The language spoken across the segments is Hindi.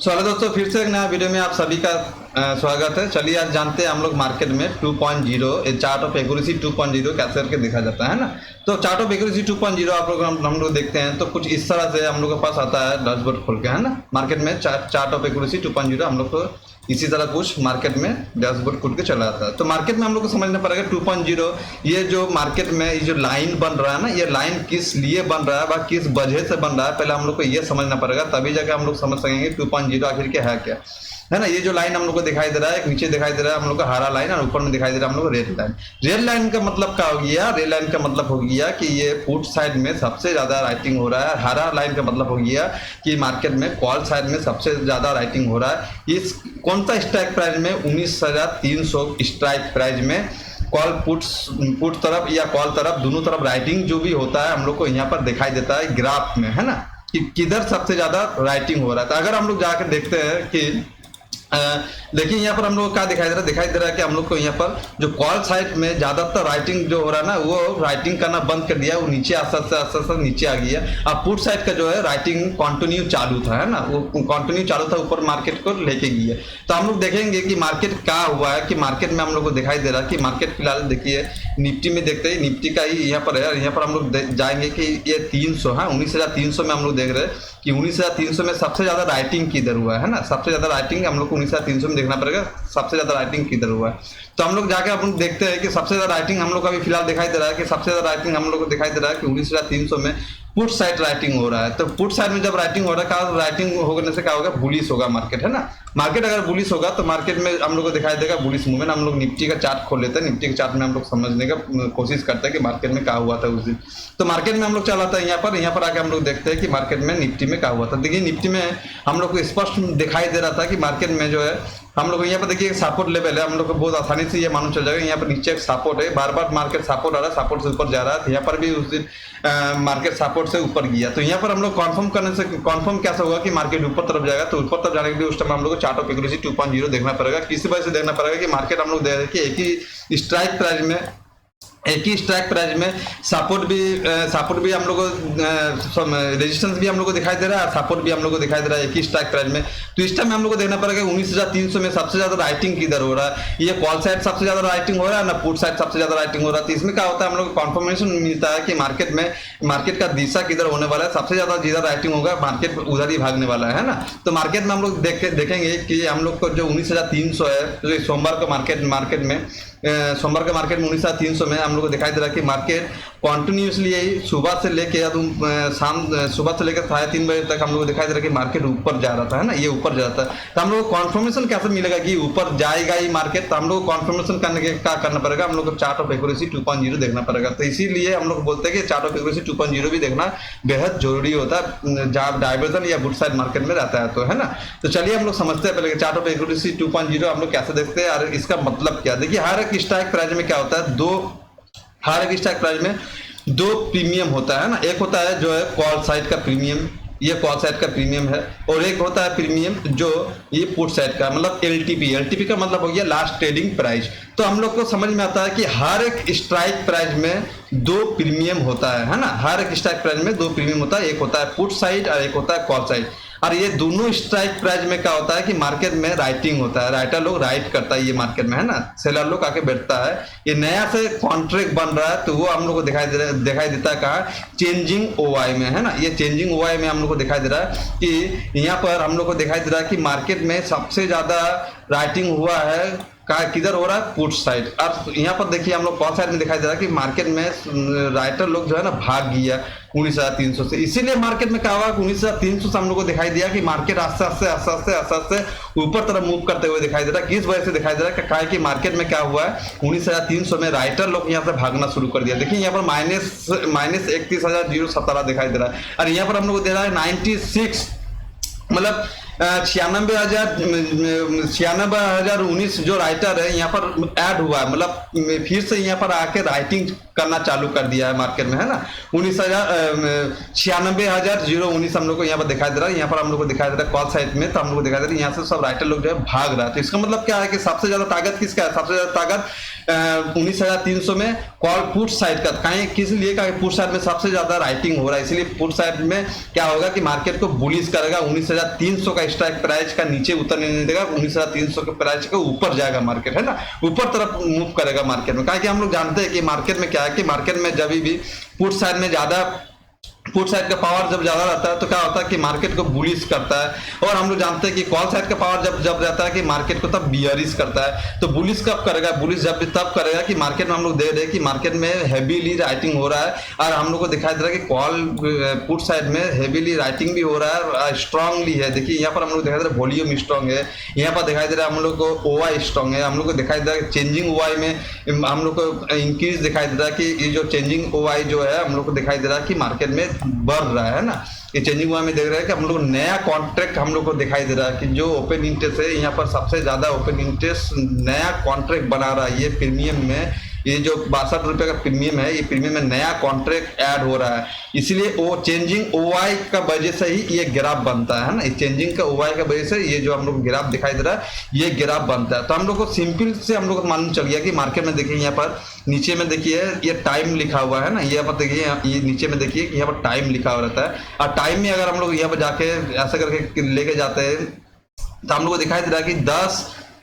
हेलो दोस्तों, फिर से एक नया वीडियो में आप सभी का स्वागत है। चलिए आज जानते हैं हम लोग मार्केट में 2.0 चार्ट ऑफ एक्यूरेसी 2.0 कैसे करके देखा जाता है ना। तो चार्ट ऑफ एक्यूरेसी 2.0 आप लोग हम लोग देखते हैं तो कुछ इस तरह से हम लोग के पास आता है डैशबोर्ड खोल के, है ना। मार्केट में चार्ट ऑफ एक्यूरेसी 2.0 हम लोग को इसी तरह कुछ मार्केट में डैशबोर्ड खुल के चला आता है। तो मार्केट में हम लोग को समझना पड़ेगा 2.0 ये जो मार्केट में ये जो लाइन बन रहा है ना, ये लाइन किस लिए बन रहा है व किस वजह से बन रहा है, पहले हम लोग को ये समझना पड़ेगा, तभी जाकर हम लोग समझ सकेंगे 2.0 आखिर क्या है ना। ये जो लाइन हम लोग को दिखाई दे रहा है, एक नीचे दिखाई दे रहा है हम लोग का हरा लाइन और ऊपर में दिखाई दे रहा है हम लोग को रेड लाइन। रेड लाइन का मतलब क्या हो गया? रेड लाइन का मतलब हो गया कि ये पुट साइड में सबसे ज्यादा राइटिंग हो रहा है। हरा लाइन का मतलब हो गया कि मार्केट में कॉल साइड में सबसे ज्यादा राइटिंग हो रहा है। इस कौन सा स्ट्राइक प्राइस में? 19,300 स्ट्राइक प्राइस में कॉल पुट तरफ या कॉल तरफ दोनों तरफ राइटिंग जो भी होता है हम लोग को यहाँ पर दिखाई देता है ग्राफ में, है ना, कि किधर सबसे ज्यादा राइटिंग हो रहा है। तो अगर हम लोग जाकर देखते हैं कि देखिए यहाँ पर हम लोग क्या दिखाई दे रहा है कि हम लोग को यहाँ पर जो कॉल साइड में ज्यादातर राइटिंग जो हो रहा है ना, वो राइटिंग करना बंद कर दिया, वो नीचे आस्ते नीचे आ गया। अब पुट साइड का जो है राइटिंग कंटिन्यू चालू था, है ना, वो कंटिन्यू चालू था, ऊपर मार्केट को लेके गया। तो हम लोग देखेंगे कि मार्केट क्या हुआ है, कि मार्केट में हम लोग को दिखाई दे रहा है कि मार्केट फिलहाल देखिए निफ्टी में देखते हैं, निफ्टी का ही यहाँ पर है। यहाँ पर हम लोग जाएंगे कि ये 300 है, 19,300 में हम लोग देख रहे हैं कि 19,300 में सबसे ज्यादा राइटिंग किधर हुआ है ना। सबसे ज्यादा राइटिंग हम लोग को 19,300 में देखना पड़ेगा, सबसे ज्यादा राइटिंग किधर हुआ है। तो हम लोग जाके अपन देखते हैं कि सबसे ज्यादा राइटिंग हम लोग का भी फिलहाल दिखाई दे रहा है कि सबसे ज्यादा राइटिंग हम लोग को दिखाई दे रहा है कि 19,300 में पुट साइड राइटिंग हो रहा है। तो पुट साइड में जब राइटिंग हो रहा है, राइटिंग होने से क्या होगा? बुलिश होगा मार्केट, है ना। मार्केट अगर बुलिश होगा तो मार्केट में हम लोग को दिखाई देगा बुलिश मूवमेंट। हम लोग निफ्टी का चार्ट खोल लेते हैं, निफ्टी के चार्ट में हम लोग समझने का कोशिश करते हैं कि मार्केट में क्या हुआ था उस दिन। तो मार्केट में हम लोग चला था यहाँ पर आके हम लोग देखते हैं कि मार्केट में निफ्टी में क्या हुआ था। देखिए निफ्टी में हम लोग को स्पष्ट दिखाई दे रहा था कि मार्केट में जो है हम लोग यहाँ पर देखिए सपोर्ट लेवल है, हम लोग को बहुत आसानी से ये मालूम चल जाएगा। यहाँ पर नीचे एक सपोर्ट है, बार बार मार्केट सपोर्ट आ रहा है, सपोर्ट से ऊपर जा रहा है। यहाँ पर भी उस दिन मार्केट सपोर्ट से ऊपर गया। तो यहाँ पर हम लोग कंफर्म कैसा होगा कि मार्केट ऊपर तरफ जाएगा। तो ऊपर तरफ जाने के लिए उस टाइम हम लोग को चार्ट ऑफ एक्यूरेसी 2.0 देखना पड़ेगा। किसी वजह से देखना पड़ेगा कि मार्केट हम लोग देख एक ही स्ट्राइक प्राइस में सपोर्ट भी हम लोग को रेजिस्टेंस भी हम लोग को दिखाई दे रहा है, सपोर्ट भी हम लोग को दिखाई दे रहा है एक ही स्ट्राइक प्राइस में। तो इस टाइम हम लोग को देखना पड़ेगा 19,300 में सबसे ज्यादा राइटिंग किधर हो रहा है। ये कॉल साइड सबसे ज्यादा राइटिंग हो रहा है ना, पुट साइड सबसे ज्यादा राइटिंग हो रहा है। तो इसमें क्या होता है, हम लोग को कंफर्मेशन मिलता है कि मार्केट का दिशा किधर होने वाला है। सबसे ज्यादा जिधर राइटिंग होगा मार्केट उधर ही भागने वाला है ना। तो मार्केट में हम लोग देखेंगे कि हम लोग को जो 19,300 है, जो सोमवार का मार्केट में 19,300 में हम लोग को दिखाई दे रहा है कि मार्केट कॉन्टिन्यूसली सुबह से लेके सुबह से लेकर 3:30 बजे तक हम लोग को दिखाई दे रहा है कि मार्केट ऊपर जा रहा था, है ना, ये ऊपर जा रहा था। तो हम लोग को कॉन्फर्मेशन कैसे मिलेगा कि ऊपर जाएगा ही मार्केट? तो हम लोग को कॉन्फर्मेशन करने के क्या करना पड़ेगा? हम लोग को चार्ट ऑफ एक्यूरेसी 2.0 देखना पड़ेगा। तो इसीलिए हम लोग बोलते हैं कि चार्ट ऑफ एक्यूरेसी 2.0 भी देखना बेहद जरूरी होता है जब डाइवर्जन या बुट साइड मार्केट में रहता है, तो है ना। तो चलिए हम लोग समझते हैं पहले चार्ट ऑफ एक्यूरेसी 2.0 हम लोग कैसे देखते हैं और इसका मतलब क्या। देखिए हर एक स्ट्राइक प्राइस में क्या होता है, हर एक स्ट्राइक प्राइस में दो प्रीमियम होता है ना। एक होता है जो है कॉल साइड का प्रीमियम, ये कॉल साइड का प्रीमियम है, और एक होता है प्रीमियम जो ये पुट साइड का, मतलब एलटीपी का मतलब हो गया लास्ट ट्रेडिंग प्राइस। तो हम लोग को समझ में आता है कि हर एक स्ट्राइक प्राइस में दो प्रीमियम होता है ना। हर एक स्ट्राइक प्राइस में दो प्रीमियम होता है, एक होता है पुट साइड और एक होता है कॉल साइड। और ये दोनों स्ट्राइक प्राइस में क्या होता है कि मार्केट में राइटिंग होता है, राइटर लोग राइट करता है ये मार्केट में, है ना, सेलर लोग आके बैठता है। ये नया से कॉन्ट्रैक्ट बन रहा है तो वो हम लोग को दिखाई देता है कहाँ? चेंजिंग ओवाई में, है ना। ये चेंजिंग ओवाई में हम लोग को दिखाई दे रहा है कि यहाँ पर हम लोग को दिखाई दे रहा है कि मार्केट में सबसे ज्यादा राइटिंग हुआ है किधर हो रहा है? Put side. और यहाँ पर देखिए हम लोग कॉल साइड में दिखाई दे रहा है कि मार्केट में राइटर लोग जो है ना भाग गया 19,300 से। इसीलिए मार्केट में क्या हुआ? 19,300 से हम लोग को दिखाई दिया कि मार्केट आस्ते आस्ते ऊपर तरफ मूव करते हुए दिखाई दे रहा है। किस वजह से दिखाई दे रहा है कि मार्केट में क्या हुआ है? 19,300 में राइटर लोग यहाँ से भागना शुरू कर दिया। देखिए यहाँ पर माइनस 31,017 दिखाई दे रहा है, और यहाँ पर हम लोग को दे रहा है 96, मतलब 96,019 जो राइटर है यहाँ पर ऐड हुआ है, मतलब फिर से यहाँ पर आके राइटिंग करना चालू कर दिया है मार्केट में, है ना। 96,019 हम लोग को यहाँ पर दिखाई दे रहा है। यहाँ पर हम लोग को दिखाई दे रहा है कॉल साइड में, तो हम लोग को दिखाई दे रहा है यहाँ से सब राइटर लोग जो है भाग रहा है। तो इसका मतलब क्या है कि सबसे ज्यादा ताकत किसका है? सबसे ज्यादा ताकत 19,300 में कॉल पुट साइड का कहीं किस लिए का पुट साइड में सबसे ज्यादा राइटिंग हो रहा है, इसलिए पुट साइड में क्या होगा कि मार्केट को बुलिश करेगा। 19,300 का स्ट्राइक प्राइस का नीचे उतरने नहीं देगा, 19,300 के प्राइस के ऊपर जाएगा मार्केट, है ना, ऊपर तरफ मूव करेगा मार्केट में। कि हम लोग जानते हैं कि मार्केट में क्या है कि मार्केट में जब भी पुट साइड में ज्यादा पुट साइड का पावर जब ज्यादा रहता है तो क्या होता है कि मार्केट को बुलिश करता है, और हम लोग जानते हैं कि कॉल साइड का पावर जब रहता है कि मार्केट को तब बियरिश करता है। तो बुलिश कब करेगा, बुलिश जब भी तब करेगा कि मार्केट में हम लोग दे रहे हैं कि मार्केट में हैवीली राइटिंग हो रहा है, और हम लोग को दिखाई दे रहा है कि कॉल पुट साइड में हैवीली राइटिंग भी हो रहा है, स्ट्रांगली है। देखिए यहाँ पर हम लोग दिखाई दे रहा है वॉल्यूम स्ट्रांग है, यहाँ पर दिखाई दे रहा है हम लोग को ओवाई स्ट्रांग है, हम लोग को दिखाई दे रहा है चेंजिंग ओवाई में हम लोग को इंक्रीज दिखाई दे रहा है कि ये जो चेंजिंग ओवाई जो है हम लोग को दिखाई दे रहा है कि मार्केट में बढ़ रहा है ना। ये चेंजिंग हुआ में देख रहे हैं कि हम लोग नया कॉन्ट्रैक्ट हम लोग को दिखाई दे रहा है कि जो ओपन इंटरेस्ट है यहाँ पर सबसे ज्यादा ओपन इंटरेस्ट नया कॉन्ट्रैक्ट बना रहा है। ये प्रीमियम में ये जो 62 रुपए का प्रीमियम है, ये प्रीमियम में नया कॉन्ट्रैक्ट ऐड हो रहा है, इसलिए वो चेंजिंग ओवाई का वजह से ही ये ग्राफ बनता है ना। चेंजिंग का ओवाई का वजह से ये जो हम लोग ग्राफ दिखाई दे रहा है ये ग्राफ बनता है। तो हम लोग को सिंपल से हम लोग को मालूम चल गया कि मार्केट में देखिए यहाँ पर नीचे में देखिए ये टाइम लिखा हुआ है ना, यहाँ पर देखिए ये नीचे में देखिए कि यहाँ पर टाइम लिखा हुआ रहता है, और टाइम में अगर हम लोग यहाँ पर जाके ऐसा करके लेके जाते हैं तो हम लोग को दिखाई दे रहा है कि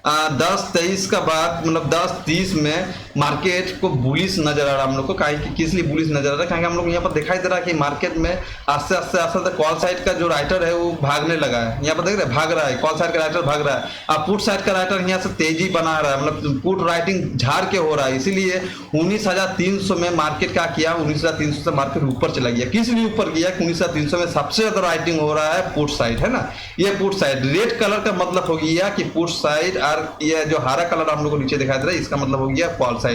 10:23 का बाद मतलब 10:30 में मार्केट को बुलिश नजर आ रहा है हम लोग को। किस लिए बुलिश नजर आ रहा है, क्योंकि हम लोग यहाँ पर दिखाई दे रहा है कि मार्केट में आस्ते आस्ते कॉल साइड का जो राइटर है वो भागने लगा है। यहाँ पर देख रहे हैं भाग रहा है, कॉल साइड का राइटर भाग रहा है, और पुट साइड का राइटर यहाँ से तेजी बना रहा है, मतलब पुट राइटिंग झाड़ के हो रहा है। इसीलिए 19,300 में मार्केट क्या किया, 19,300 से मार्केट ऊपर चला गया। किस लिए ऊपर गया, 19,300 में सबसे ज्यादा राइटिंग हो रहा है पुट साइड, है ना। ये पुट साइड रेड कलर का मतलब हो गया कि पुट साइड, और ये जो हरा कलर हम लोग को नीचे दिखाई दे रहा है इसका मतलब हो गया कॉल साइड।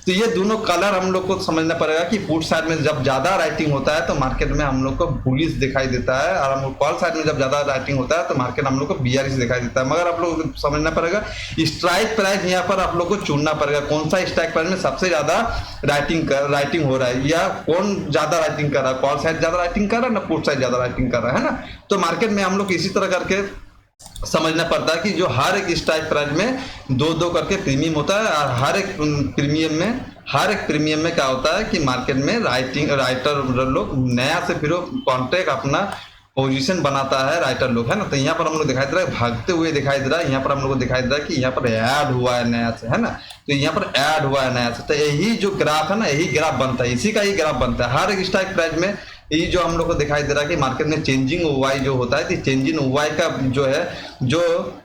तो ये दोनों कलर हम लोग को समझना पड़ेगा कि पुट साइड में जब ज्यादा राइटिंग होता है तो मार्केट में हम लोग को बुलिश दिखाई देता है, और हम लोग कॉल साइड में जब ज्यादा राइटिंग होता है तो मार्केट हम लोग को बियरिश दिखाई देता है। मगर आप लोग समझना पड़ेगा स्ट्राइक प्राइस यहाँ पर आप लोग को चुनना पड़ेगा, कौन सा स्ट्राइक प्राइस में सबसे ज्यादा राइटिंग हो रहा है, या कौन ज्यादा राइटिंग कर रहा है, कॉल साइड ज्यादा राइटिंग कर रहा है ना पुट साइड ज्यादा राइटिंग कर रहा है ना। तो मार्केट में हम लोग इसी तरह करके समझना पड़ता है कि जो हर एक स्ट्राइक प्राइस में 2-2 करके प्रीमियम होता है, और हर एक प्रीमियम में क्या होता है कि मार्केट में राइटर लोग नया से फिर कॉन्ट्रैक्ट अपना पोजीशन बनाता है राइटर लोग, है ना। तो यहाँ पर हम लोग दिखाई दे रहा है भागते हुए दिखाई दे रहा है, यहाँ पर हम लोग को दिखाई दे रहा है कि यहाँ पर ऐड हुआ है नया से, है ना। तो यहाँ पर ऐड हुआ है नया से, तो यही जो ग्राफ है ना यही ग्राफ बनता है, इसी का ही ग्राफ बनता है हर एक स्ट्राइक प्राइस में। ये जो हम लोग को दिखाई दे रहा है कि मार्केट में चेंजिंग ओवाई जो होता है, तो चेंजिंग ओवाई का जो है जो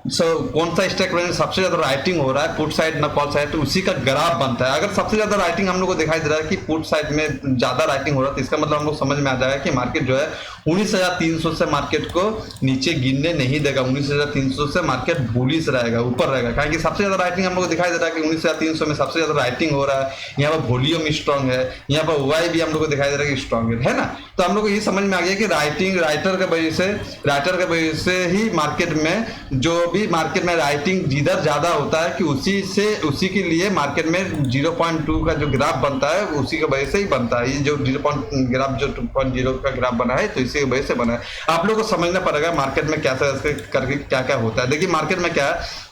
कौन सा स्ट्राइक प्राइस में सबसे ज्यादा राइटिंग हो रहा है पुट साइड ना कॉल साइड, तो उसी का ग्राफ बनता है। अगर सबसे ज्यादा राइटिंग हम लोग को दिखाई दे रहा है कि पुट साइड में ज्यादा राइटिंग हो रहा है, तो इसका मतलब हम लोग समझ में आ जाएगा कि मार्केट जो है 19,300 से मार्केट को नीचे गिरने नहीं देगा, 19,300 से मार्केट बुलिश रहेगा, ऊपर रहेगा। क्योंकि सबसे ज्यादा राइटिंग हम लोग को दिखाई दे रहा है कि 19,300 में सबसे ज्यादा राइटिंग हो रहा है, यहाँ पर वॉल्यूम स्ट्रांग है, यहाँ पर ओवाई भी हम लोग को दिखाई दे रहा है कि स्ट्रांग है ना। तो हम लोग को ये समझ में आ गया कि राइटर के वजह से ही मार्केट में जो भी मार्केट में राइटिंग जिधर ज्यादा होता है कि उसी के लिए मार्केट में 0.2 का जो ग्राफ बनता है उसी की वजह से ही बनता है। ये जो 2.0 का ग्राफ बना है तो इसी की वजह से बना है। आप लोग को समझना पड़ेगा मार्केट में कैसे करके क्या क्या होता है। देखिए मार्केट में क्या है,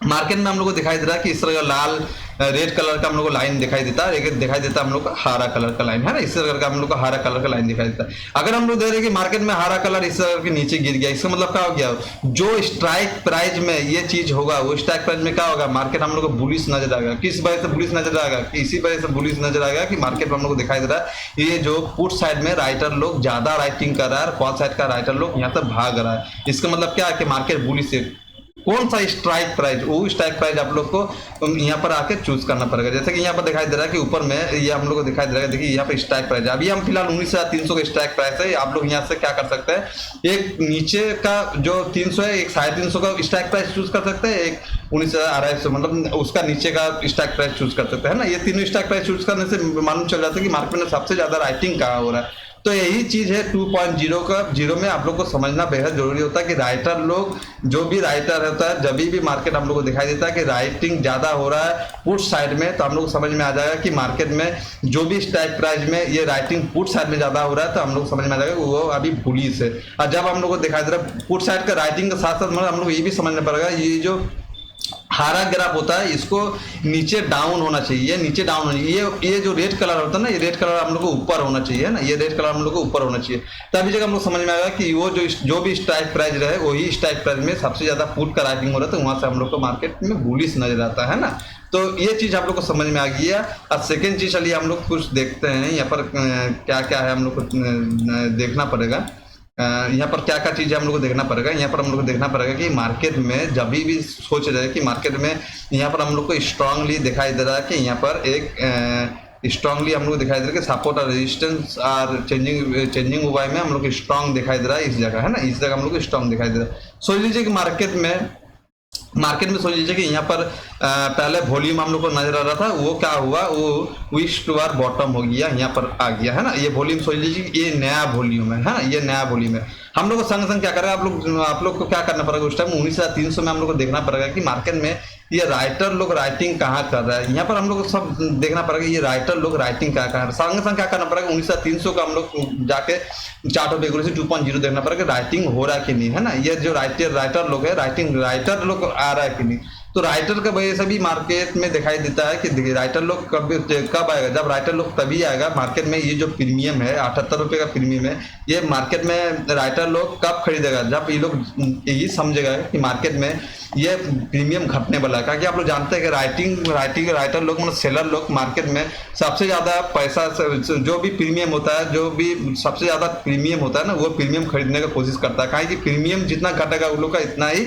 मार्केट में हम लोग को दिखाई दे रहा है कि इस तरह का लाल रेड कलर का हम लोग को लाइन दिखाई देता है, एक दिखाई देता है हम लोग का हरा कलर का लाइन, है ना। इस तरह का हम लोग को हरा कलर का लाइन दिखाई देता है। अगर हम लोग देख रहे हैं कि मार्केट में हरा कलर इस तरह के नीचे गिर गया, इसका मतलब क्या हो गया, जो स्ट्राइक प्राइस में ये चीज होगा वो स्ट्राइक प्राइस में क्या होगा, मार्केट हम लोग को बुलिश नजर आएगा। किस वजह से बुलिश नजर आएगा, इसी वजह से बुलिश नजर आएगा कि मार्केट में हम लोग को दिखाई दे रहा है ये जो पुट साइड में राइटर लोग ज्यादा राइटिंग कर रहा है, कॉल साइड का राइटर लोग यहाँ से भाग रहा है। इसका मतलब क्या है कि मार्केट बुलिश है। कौन सा स्ट्राइक प्राइस, वो स्ट्राइक प्राइस आप लोग को यहाँ पर आके चूज करना पड़ेगा। जैसे कि यहाँ पर दिखाई दे रहा है कि ऊपर में ये हम लोग को दिखाई दे रहा है, देखिए यहाँ पर स्ट्राइक प्राइस है। अभी हम फिलहाल 19,300 का स्ट्राइक प्राइस है। आप लोग यहाँ से क्या कर सकते हैं, एक नीचे का जो 300 है, एक 350 का स्ट्राइक प्राइस चूज कर सकते हैं, एक 19,250 मतलब उसका नीचे का स्ट्राइक प्राइस चूज कर सकते हैं ना। ये तीनों स्ट्राइक प्राइस चूज करने से मालूम चल जाता है कि मार्केट में सबसे ज्यादा राइटिंग कहाँ हो रहा है। तो यही चीज है 2.0 में आप लोग को समझना बेहद जरूरी होता है कि राइटर लोग जो भी राइटर होता है जब भी मार्केट हम लोग को दिखाई देता है कि राइटिंग ज्यादा हो रहा है पुट साइड में, तो हम लोग को समझ में आ जाएगा कि मार्केट में जो भी स्ट्राइक प्राइस में ये राइटिंग पुट साइड में ज्यादा हो रहा है, तो हम लोग समझ में आ जाएगा वो अभी बुलिश है। और जब हम लोग को दिखाई दे रहा है पुट साइड का राइटिंग के साथ साथ हम लोग ये भी समझना पड़ेगा ये जो हरा ग्राफ होता है, इसको नीचे डाउन होना चाहिए, नीचे डाउन होना चाहिए। ये जो रेड कलर होता है ना, ये रेड कलर हम लोग को ऊपर होना चाहिए ना, ये रेड कलर हम लोग को ऊपर होना चाहिए। तभी जगह हम लोग समझ में आएगा कि वो जो भी स्ट्राइक प्राइस रहे वही स्ट्राइक प्राइस में सबसे ज्यादा पुट का राइटिंग हो रहा है, तो वहां से हम लोग को मार्केट में बुलिश नजर आता है ना। तो ये चीज आप लोग को समझ में आ गई है। अब सेकेंड चीज चलिए हम लोग कुछ देखते हैं यहाँ पर क्या क्या है, हम लोग को देखना पड़ेगा। यहाँ पर क्या क्या चीज़ हम लोग को देखना पड़ेगा। यहाँ पर हम लोग को देखना पड़ेगा कि मार्केट में जब भी सोच रहे हैं कि मार्केट में यहाँ पर हम लोग को स्ट्रांगली दिखाई दे रहा है कि यहाँ पर एक स्ट्रांगली हम लोग को दिखाई दे रहा है कि सपोर्ट और रेजिस्टेंस और चेंजिंग उपाय में हम लोग को स्ट्रांग दिखाई दे रहा है इस जगह, है ना, इस जगह हम लोग को स्ट्रांग दिखाई दे रहा है। सोच लीजिए कि मार्केट में सोच लीजिए कि यहाँ पर पहले वॉल्यूम हम लोग को नजर आ रहा था, वो क्या हुआ, वो विश टू आर बॉटम हो गया, यहाँ पर आ गया, है ना। ये वॉल्यूम सोच लीजिए कि ये नया वॉल्यूम है ना, ये नया वॉल्यूम है। हम लोग को संग संग क्या करेगा, आप लोग को क्या करना पड़ेगा उस टाइम 19,300 में हम लोग को देखना पड़ेगा कि मार्केट में ये राइटर लोग राइटिंग कहाँ कर रहा है। यहाँ पर हम लोग को सब देखना पड़ेगा ये राइटर लोग राइटिंग कहाँ कर रहा है। संग संग क्या करना पड़ेगा 19,300 का हम लोग जाके चार्ट ऑफ एक्यूरेसी 2.0 देखना पड़ेगा राइटिंग हो रहा है कि नहीं, है ना। ये जो राइटर लोग है, राइटर लोग आ रहा है कि नहीं। तो राइटर का वजह से भी मार्केट में दिखाई देता है कि राइटर लोग कब आएगा, जब राइटर लोग तभी आएगा मार्केट में। ये जो प्रीमियम है 78 रुपये का प्रीमियम है, ये मार्केट में राइटर लोग कब खरीदेगा, जब ये लोग यही समझेगा कि मार्केट में ये प्रीमियम घटने वाला है। क्योंकि आप लोग जानते हैं कि राइटर लोग मतलब सेलर लोग मार्केट में सबसे ज्यादा पैसा, जो भी प्रीमियम होता है, जो भी सबसे ज्यादा प्रीमियम होता है ना, वो प्रीमियम खरीदने की कोशिश करता है। क्योंकि प्रीमियम जितना घटेगा उन लोग का इतना ही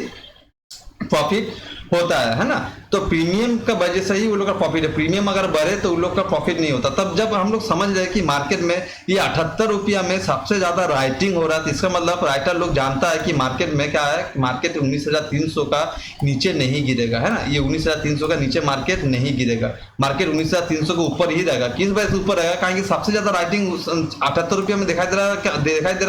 प्रॉफिट होता है ना। तो प्रीमियम का वजह से ही वो लोग का प्रॉफिट है। प्रीमियम अगर बढ़े तो उन लोग का प्रॉफिट नहीं होता। तब जब हम लोग समझ रहे कि मार्केट में ये 78 रुपया में सबसे ज्यादा राइटिंग हो रहा है, तो इसका मतलब राइटर लोग जानता है कि मार्केट में क्या है, मार्केट 19,300 का नीचे नहीं गिरेगा, है ना। ये 19,300 का नीचे मार्केट नहीं गिरेगा, मार्केट 19,300 के ऊपर ही रहेगा। किस वजह से ऊपर रहेगा, क्योंकि सबसे ज्यादा राइटिंग 78 रुपया में दिखाई दे रहा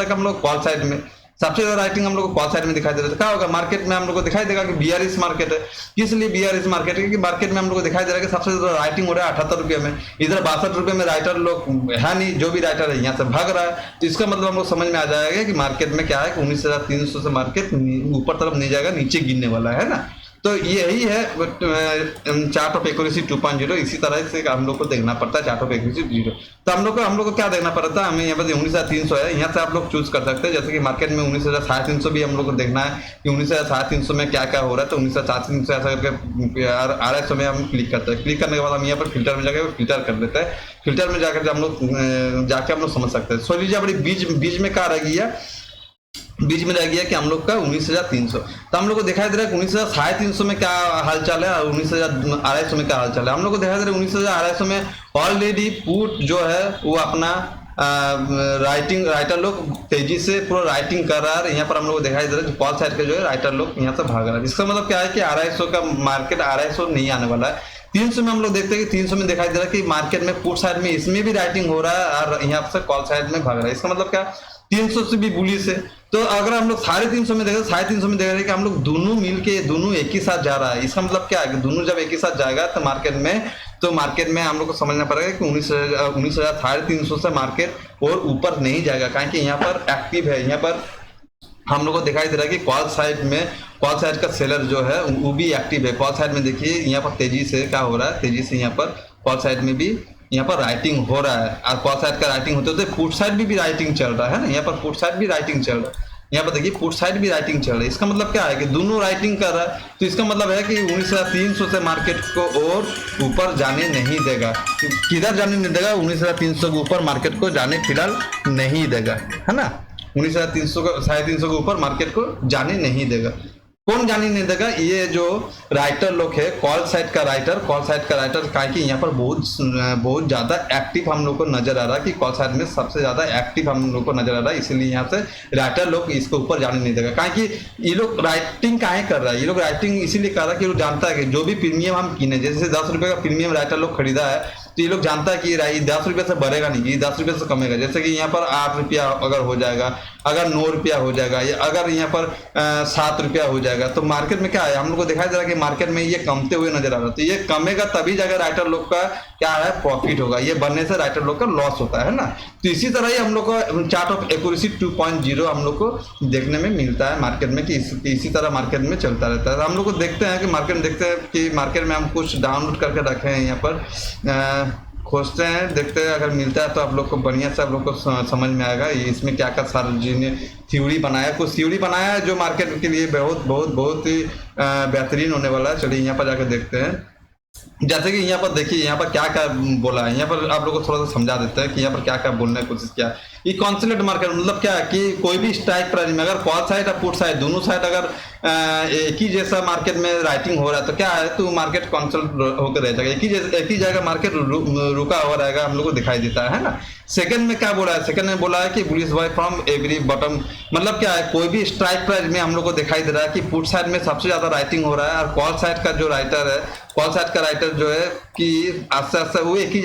है हम लोग कॉल साइड में। सबसे ज्यादा राइटिंग हम लोग को कॉल साइड में दिखाई दे रहा है। क्या होगा, मार्केट में हम लोग को दिखाई देगा कि बीआरएस मार्केट है। किस लिए बीआरएस मार्केट है, कि मार्केट में हम लोग को दिखाई दे रहा है कि सबसे ज्यादा राइटिंग हो रहा है 78 रुपये में। इधर 62 रुपये में राइटर लोग है नहीं, जो भी राइटर है यहाँ से भाग रहा है। तो इसका मतलब हम लोग समझ में आ जाएगा कि मार्केट में क्या है, 19,300 से मार्केट ऊपर तरफ नहीं जाएगा, नीचे गिरने वाला है ना। तो यही है चार्ट ऑफ एक्यूरेसी 2.0। इसी तरह से हम लोग को देखना पड़ता है चार्ट ऑफ एक्यूरेसी 0। तो हम लोग को क्या देखना पड़ता है, हमें यहाँ पर 19,300 है, यहाँ से आप लोग चूज कर सकते हैं। जैसे कि मार्केट में 19,300 भी हम लोग को देखना है कि 19,300 में क्या क्या हो रहा है। तो 19,300 ऐसा करके RSI में हम क्लिक करते हैं। क्लिक करने के बाद हम यहाँ पर फिल्टर में जाकर फिल्टर कर देते हैं। फिल्टर में जाकर हम लोग समझ सकते हैं। सो लीजिए अपनी बीच में क्या रह गया, बीच में रह गया कि हम लोग का 19,300। तो हम लोग को दिखाई दे रहा है 19,350 में क्या हालचाल है और 19,250 में क्या हालचाल है। हम लोग को दिखाई दे रहा है 19,250 में ऑलरेडी पुट जो है वो अपना राइटर लोग तेजी से पूरा राइटिंग कर रहा है। यहाँ पर हम लोग को दिखाई दे रहा है कॉल साइड के जो है राइटर लोग यहाँ से भाग रहा है। इसका मतलब क्या है कि 250 का मार्केट 250 नहीं आने वाला है। 300 में हम लोग देखते हैं कि 300 में दिखाई दे रहा है कि मार्केट में पुट साइड में इसमें भी राइटिंग हो रहा है और यहाँ से कॉल साइड में भाग रहा है। इसका मतलब क्या, 300 से भी बुलिश है। तो अगर हम लोग 350 में देखें, 350 में देख रहे हैं कि हम लोग दोनों मिलके दोनों एक ही साथ जा रहा है। इसका मतलब क्या है कि दोनों जब एक ही साथ जाएगा तो मार्केट में हम लोग को समझना पड़ेगा कि 19,350 से मार्केट और ऊपर नहीं जाएगा। क्योंकि यहाँ पर एक्टिव है, यहाँ पर हम लोग को दिखाई दे रहा है कि कॉल साइड का सेलर जो है वो भी एक्टिव है। कॉल साइड में देखिए यहाँ पर तेजी से क्या हो रहा है, तेजी से यहाँ पर कॉल साइड में भी यहाँ पर राइटिंग हो रहा है। और कॉल साइड का राइटिंग होते होते पुट साइड भी राइटिंग चल रहा है ना। यहाँ पर पुट साइड भी राइटिंग चल रहा है, यहाँ पर देखिए पुट साइड भी राइटिंग चल रहा है। इसका मतलब क्या है कि दोनों राइटिंग कर रहा है। तो इसका मतलब है कि 19,300 से मार्केट को और ऊपर जाने नहीं देगा। किधर जाने नहीं देगा, 19,300 के ऊपर मार्केट को जाने फिलहाल नहीं देगा, है ना। 19,300 के ऊपर मार्केट को जाने नहीं देगा। कौन जाने नहीं देगा, ये जो राइटर लोग है कॉल साइड का राइटर कि यहाँ पर बहुत ज्यादा एक्टिव हम लोग को नजर आ रहा है कि कॉल साइड में सबसे ज्यादा एक्टिव हम लोग को नजर आ रहा है। इसलिए यहाँ से राइटर लोग इसके ऊपर जाने नहीं देगा। क्योंकि ये लोग राइटिंग काहे कर रहा है, ये लोग राइटिंग इसीलिए कर रहा है कि लोग जानता है कि जो भी प्रीमियम हम किने, जैसे 10 रुपये का प्रीमियम राइटर लोग खरीदा है, तो ये लोग जानता है कि 10 रुपये से बढ़ेगा नहीं, ये 10 रुपये से कमेगा। जैसे कि यहाँ पर 8 रुपया अगर हो जाएगा, अगर 9 रुपया हो जाएगा, या अगर यहाँ पर 7 रुपया हो जाएगा, तो मार्केट में क्या है, हम लोग को दिखाई दे रहा है कि मार्केट में ये कमते हुए नजर आ रहा है। तो ये कमेगा तभी जाकर राइटर लोग का क्या है, प्रॉफिट होगा। ये बनने से राइटर लोग का लॉस होता है ना। तो इसी तरह ही हम लोग को चार्ट ऑफ एक्यूरेसी 2.0 हम लोग को देखने में मिलता है मार्केट में, कि इसी तरह मार्केट में चलता रहता है। हम लोग को देखते हैं कि मार्केट में देखते हैं कि मार्केट में हम कुछ डाउनलोड करके रखे हैं, यहाँ पर खोजते हैं, देखते हैं, अगर मिलता है तो आप लोग को बढ़िया से आप लोग को समझ में आएगा इसमें क्या क्या सारा ने थ्योरी बनाया, कुछ थ्योरी बनाया है जो मार्केट के लिए बहुत बहुत बहुत ही बेहतरीन होने वाला है। चलिए यहाँ पर जाकर देखते हैं। जैसे कि यहाँ पर देखिए, यहाँ पर क्या क्या बोला है, यहाँ पर आप लोगों को थोड़ा सा समझा देते हैं कि यहाँ पर क्या क्या बोलने की कोशिश किया। ये कॉन्सलेट मार्केट मतलब क्या है कि कोई भी स्ट्राइक प्राइस में अगर कॉल साइड और पुट साइड दोनों साइड अगर एक ही जैसा मार्केट में राइटिंग हो रहा है तो क्या है, तो मार्केट कॉन्सल्ट होकर रह जाएगा, एक ही जगह मार्केट रुका हुआ रहेगा, हम लोग को दिखाई देता है ना। सेकंड में क्या बोला है, सेकंड में बोला है कि bullish buy from every bottom, मतलब क्या है, कोई भी स्ट्राइक प्राइस में हम लोग को दिखाई दे रहा है कि पुट साइड में सबसे ज्यादा राइटिंग हो रहा है, और कॉल साइड का जो राइटर है, कॉल साइड का राइटर जो है कि आस्ते आस्ते वो एक ही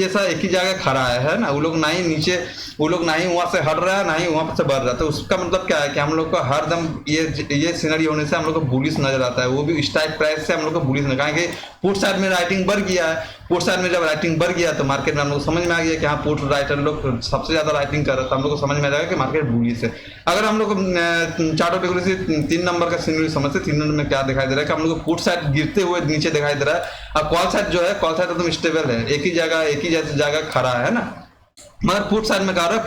जगह खड़ा है ना। वो लोग ना ही नीचे, वो लोग ना ही वहां से हट रहा है, ना ही वहां से बढ़ रहा है। तो उसका मतलब क्या है कि हम लोग को हरदम ये सिनेरी होने से हम लोग को बुलिश नजर आता है, वो भी स्ट्राइक प्राइस से हम लोग को बुलिश नजर आएंगे। पुट साइड में राइटिंग बढ़ गया है, पुट साइड में जब राइटिंग बढ़ गया तो मार्केट में हम लोग समझ में आ गया कि हाँ पुट राइटर लोग सबसे ज्यादा राइटिंग कर रहा है, तो हम लोग को समझ में आ जाएगा कि मार्केट बुलिश है। अगर हम लोग चार्ट ऑफ एक्यूरेसी 3 नंबर का सिनेरियो समझते, 3 नंबर में क्या दिखाई दे रहा है कि हम लोग को पुट साइड गिरते हुए नीचे दिखाई दे रहा है, और कॉल साइड जो है, कॉल साइड एकदम स्टेबल है, एक ही जगह खड़ा है ना। मगर पुट साइड में क्या रहा है,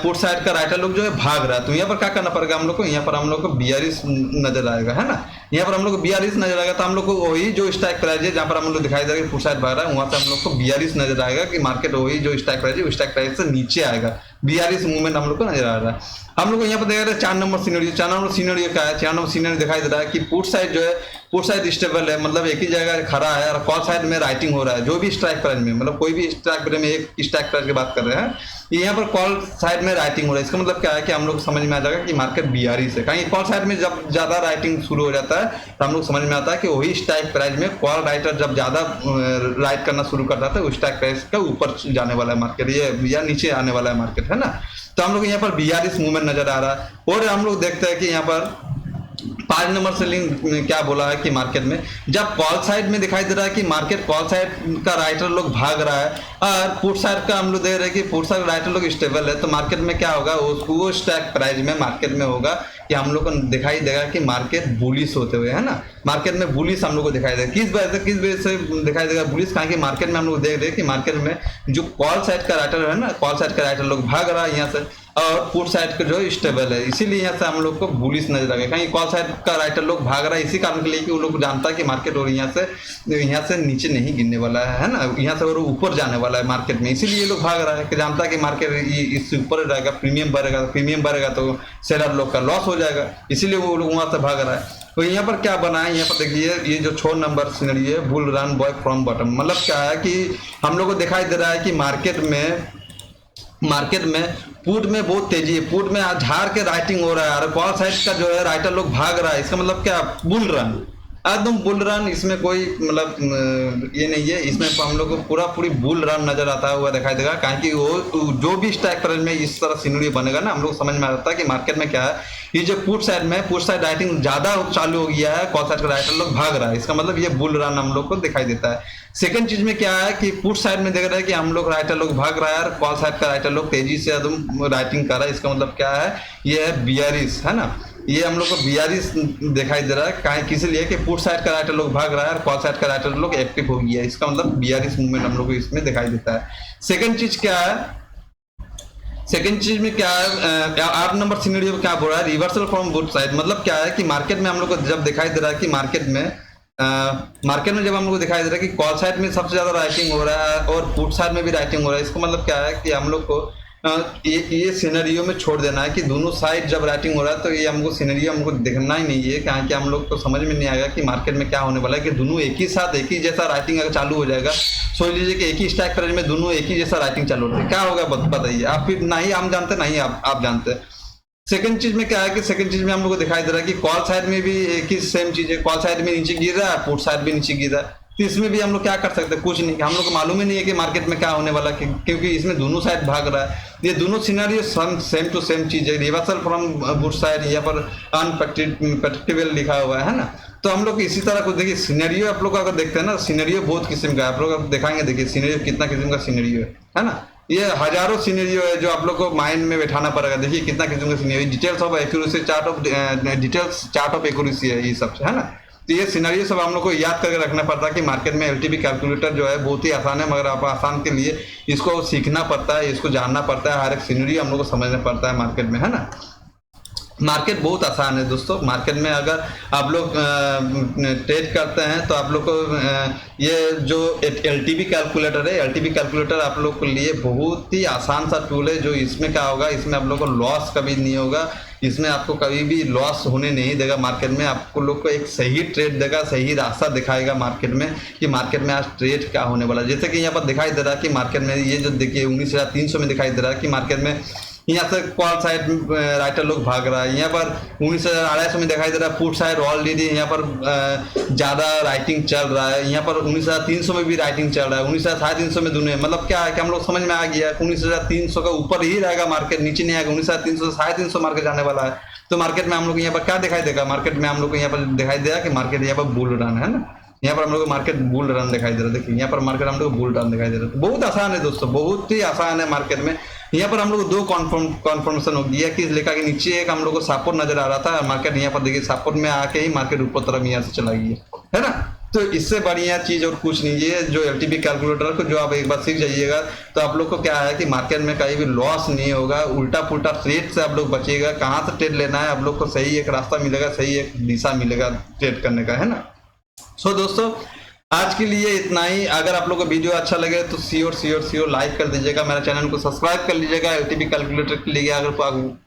पुट साइड का राइटर लोग जो है भाग रहा है। तो यहाँ पर क्या करना पड़ेगा हम लोग को, यहाँ पर हम लोग को 42 नजर आएगा, है ना। यहाँ पर हम लोग को 42 नजर आएगा, तो हम लोग को वही जो स्ट्राइक प्राइस है जहाँ पर हम लोग दिखाई दे रहा है पुट साइड भाग रहा है, वहां से हम लोग को 42 नजर आएगा कि मार्केट वही जो स्ट्राइक प्राइस है, स्ट्राइक प्राइस से नीचे आएगा। 42 मूवमेंट हम लोग को नजर आ रहा है। हम लोग को यहाँ पर देखा रहा है 4 नंबर सिनेरियो। 4 नंबर सिनेरियो क्या है, 4 नंबर सिनेरियो दिखाई दे रहा है कि पुट साइड जो है, पुट साइड स्टेबल है, मतलब एक ही जगह खड़ा है, और कॉल साइड में राइटिंग हो रहा है। जो भी स्ट्राइक प्राइस में, मतलब कोई भी स्ट्राइक प्राइस में, एक स्ट्राइक प्राइस की बात कर रहे हैं, यहाँ पर कॉल साइड में राइटिंग हो रहा है। इसका मतलब क्या है कि हम लोग समझ में आ जाएगा कि मार्केट 42 है। कहीं कॉल साइड में जब ज्यादा राइटिंग शुरू हो जाता है तो हम लोग समझ में आता है कि वही स्ट्राइक प्राइस में कॉल राइटर जब ज्यादा राइट करना शुरू कर जाता है, उस स्ट्राइक प्राइस का ऊपर जाने वाला है मार्केट, ये या नीचे आने वाला है मार्केट, है ना। तो हम लोग यहाँ पर 42 मूवमेंट नजर आ रहा है। और हम लोग देखते हैं कि यहाँ पर 5 नंबर से लिंक क्या बोला है कि मार्केट में जब कॉल साइड में दिखाई दे रहा है कि मार्केट कॉल साइड का राइटर लोग भाग रहा है, और पुट साइड का हम लोग देख रहे हैं कि पुट साइड राइटर लोग स्टेबल है, तो मार्केट में क्या होगा, वो स्ट्राइक प्राइस में मार्केट में होगा कि हम लोग को दिखाई देगा कि मार्केट बुलिश होते हुए, है ना। मार्केट में बुलिश हम लोग को दिखाई देगा। किस वजह से दिखाई देगा बुलिश, कहा कि मार्केट में हम लोग देख रहे हैं कि मार्केट में जो कॉल साइड का राइटर है ना, कॉल साइड का राइटर लोग भाग रहा है यहाँ से, और पुट साइड का जो स्टेबल है, इसीलिए यहाँ से हम लोग को बुलिश नजर आ गया। कहीं कॉल साइड का राइटर लोग भाग रहा है इसी कारण के लिए कि वो लोग जानता है कि मार्केट और यहाँ से नीचे नहीं गिरने वाला है ना, यहाँ से और ऊपर जाने वाला है मार्केट में, इसीलिए ये लोग भाग रहा है कि जानता है कि मार्केट इससे ऊपर रहेगा, प्रीमियम बढ़ेगा तो सेलर लोग का लॉस हो जाएगा, इसीलिए वो लोग वहां से भाग रहा है। तो यहाँ पर क्या बना है, यहाँ पर देखिए ये जो 6 नंबर सिनेरियो है, bull run boy from bottom, मतलब क्या है कि हम लोग को दिखाई दे रहा है कि मार्केट में पुट में बहुत तेजी है, पुट में झाड़ के राइटिंग हो रहा है, और कॉल साइड का जो है राइटर लोग भाग रहा है। इसका मतलब क्या, बुल रन, एकदम बुल रन, इसमें कोई मतलब ये नहीं है, इसमें हम लोग को पूरी बुल रन नजर आता हुआ दिखाई देगा। कहीं कि वो जो भी स्ट्राइक प्राइस में इस तरह सिनेरियो बनेगा ना, हम लोग समझ में आता है कि मार्केट में क्या है, ये जो पुट साइड राइटिंग ज्यादा चालू हो गया है, कॉल साइड का राइटर लोग भाग रहा है, इसका मतलब ये बुल रन हम लोग को दिखाई देता है। सेकंड चीज में क्या है कि पुट साइड में देख रहा है कि हम लोग राइटर लोग भाग रहा है, और कॉल साइड का राइटर लोग तेजी से एकदम राइटिंग कर रहा है, इसका मतलब क्या है, ये है 42, है ना। ये हम लोग को 42 दिखाई दे रहा है, कहीं किसी लिए कि पुट साइड का राइटर लोग भाग रहा है और कॉल साइड का राइटर लोग एक्टिव हो गया है, इसका मतलब 42 मूवमेंट हम लोग को इसमें दिखाई देता है। सेकंड चीज क्या है, सेकंड चीज में क्या है, 8 नंबर सिनेरियो में क्या बोल रहा है, रिवर्सल फ्रॉम बुट साइड, मतलब क्या है कि मार्केट में हम लोग को जब दिखाई दे रहा है कि मार्केट में जब हम लोग को दिखाई दे रहा है कि कॉल साइड में सबसे ज्यादा राइटिंग हो रहा है और पुट साइड में भी राइटिंग हो रहा है, इसका मतलब क्या है कि हम लोग को ये सिनेरियो में छोड़ देना है कि दोनों साइड जब राइटिंग हो रहा है, तो ये हमको सिनेरियो हमको देखना ही नहीं है, क्या कि हम लोग को समझ में नहीं आएगा कि मार्केट में क्या होने वाला है, कि दोनों एक ही साथ एक ही जैसा राइटिंग अगर चालू हो जाएगा, सोच लीजिए कि एक ही स्ट्राइक प्राइस में दोनों एक ही जैसा राइटिंग चालू होता है, क्या होगा बताइए आप, फिर ना ही हम जानते ना ही आप जानते। सेकंड चीज में क्या है कि सेकंड चीज में हम लोग को दिखाई दे रहा है कि कॉल साइड में भी एक ही सेम चीज है, कॉल साइड में नीचे गिर रहा है, पुट साइड भी नीचे गिर रहा है, तो इसमें भी हम लोग क्या कर सकते हैं, कुछ नहीं, हम लोग को मालूम ही नहीं है कि मार्केट में क्या होने वाला है, क्योंकि इसमें दोनों साइड भाग रहा है। ये दोनों सिनेरियो सेम टू सेम चीज है, रिवर्सल फ्रॉम बुल साइड, यहाँ पर अनप्रेडिक्टेबल लिखा हुआ है ना। तो हम लोग इसी तरह कुछ देखिए सिनेरियो आप लोग अगर देखते हैं ना, सिनेरियो बहुत किस्म का है, आप लोग दिखाएंगे, देखिए सिनेरियो कितना किस्म का सिनेरियो है ना। ये हजारों सिनेरियो है जो आप लोग को माइंड में बैठाना पड़ेगा। देखिए कितना किस्म का scenario, details of accuracy, chart of accuracy है ये सब, है ना। तो ये सिनेरियो सब हम लोग को याद करके रखना पड़ता है कि मार्केट में एलटीपी कैलकुलेटर जो है बहुत ही आसान है, मगर आप आसान के लिए इसको सीखना पड़ता है, इसको जानना पड़ता है, हर एक सिनेरियो हम लोग को समझना पड़ता है मार्केट में, है ना। मार्केट बहुत आसान है दोस्तों। मार्केट में अगर आप लोग ट्रेड करते हैं तो आप लोग को ये जो एलटीवी कैलकुलेटर है, एलटीवी कैलकुलेटर आप लोग के लिए बहुत ही आसान सा टूल है। जो इसमें क्या होगा, इसमें आप लोग को लॉस कभी नहीं होगा, इसमें आपको कभी भी लॉस होने नहीं देगा। मार्केट में आपको लोग को एक सही ट्रेड देगा, सही रास्ता दिखाएगा मार्केट में कि मार्केट में आज ट्रेड क्या होने वाला है। जैसे कि यहाँ पर दिखाई दे रहा है कि मार्केट में ये जो देखिए 19,300 में दिखाई दे रहा है कि मार्केट में यहाँ से कॉल साइड राइटर लोग भाग रहा है। यहाँ पर 19,250 में दिखाई दे रहा है पुट साइड ऑलरेडी यहाँ पर ज़्यादा राइटिंग चल रहा है। यहाँ पर 19,300 में भी राइटिंग चल रहा है, 19,350 में दोनों, मतलब क्या है कि हम लोग समझ में आ गया 19,300 का ऊपर ही रहेगा मार्केट, नीचे नहीं आएगा। 19,300 से 350 मार्केट जाने वाला है। तो मार्केट में हम लोग यहाँ पर क्या दिखाई देगा, मार्केट में हम लोग को यहाँ पर दिखाई देगा कि मार्केट यहाँ पर बुल रन है ना। यहाँ पर हम लोग को मार्केट बुल रन दिखाई दे रहा है। देखिए यहाँ पर मार्केट हम लोग को बुल रन दिखाई दे रहा है। बहुत आसान है दोस्तों, बहुत ही आसान है मार्केट में। यहाँ पर हम लोग को दो कॉन्फर्मेशन हो गया कि लेखा के नीचे एक हम लोग को सपोर्ट नजर आ रहा था, मार्केट यहाँ पर देखिए सपोर्ट में आके ही मार्केट ऊपर तरफ यहाँ से चला गया, है ना। तो इससे बढ़िया चीज और कुछ नहीं है। जो एलटीपी कैलकुलेटर को जो आप एक बार सीख जाइएगा तो आप लोग को क्या है कि मार्केट में कहीं भी लॉस नहीं होगा, उल्टा पुल्टा ट्रेड से आप लोग बचिएगा। कहाँ से ट्रेड लेना है, आप लोग को सही एक रास्ता मिलेगा, सही एक दिशा मिलेगा ट्रेड करने का, है ना। सो दोस्तों आज के लिए इतना ही। अगर आप लोग को वीडियो अच्छा लगे तो श्योर लाइक कर दीजिएगा, मेरे चैनल को सब्सक्राइब कर लीजिएगा। एलटीपी कैलकुलेटर के लिए अगर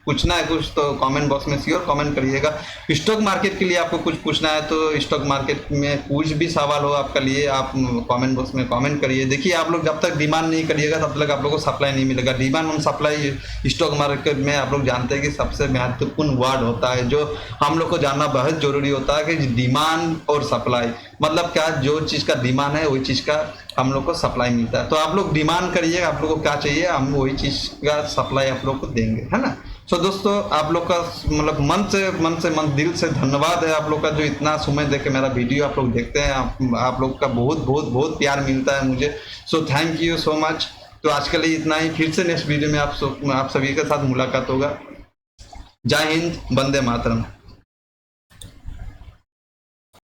पूछना है कुछ तो कमेंट बॉक्स में श्योर कमेंट करिएगा। स्टॉक मार्केट के लिए आपको कुछ पूछना है तो स्टॉक मार्केट में कुछ भी सवाल हो आपका लिए आप कमेंट बॉक्स में कमेंट करिए। देखिए आप लोग जब तक डिमांड नहीं करिएगा तब तक आप लोग को सप्लाई नहीं मिलेगा। डिमांड और सप्लाई स्टॉक मार्केट में आप लोग जानते हैं कि सबसे महत्वपूर्ण वर्ड होता है, जो हम लोग को जानना बहुत जरूरी होता है कि डिमांड और सप्लाई, मतलब क्या, जो चीज का डिमांड है वही चीज का हम लोग को सप्लाई मिलता है। तो आप लोग डिमांड करिए, आप लोग को क्या चाहिए, हम वही चीज का सप्लाई आप लोग को देंगे, है ना। सो दोस्तों आप लोग का मतलब मन दिल से धन्यवाद है आप लोग का, जो इतना समय दे के मेरा वीडियो आप लोग देखते हैं। आप लोग का बहुत प्यार मिलता है मुझे। So thank you so much. तो आज के लिए इतना ही, फिर से नेक्स्ट वीडियो में आप सभी के साथ मुलाकात होगा। जय हिंद, वंदे मातरम।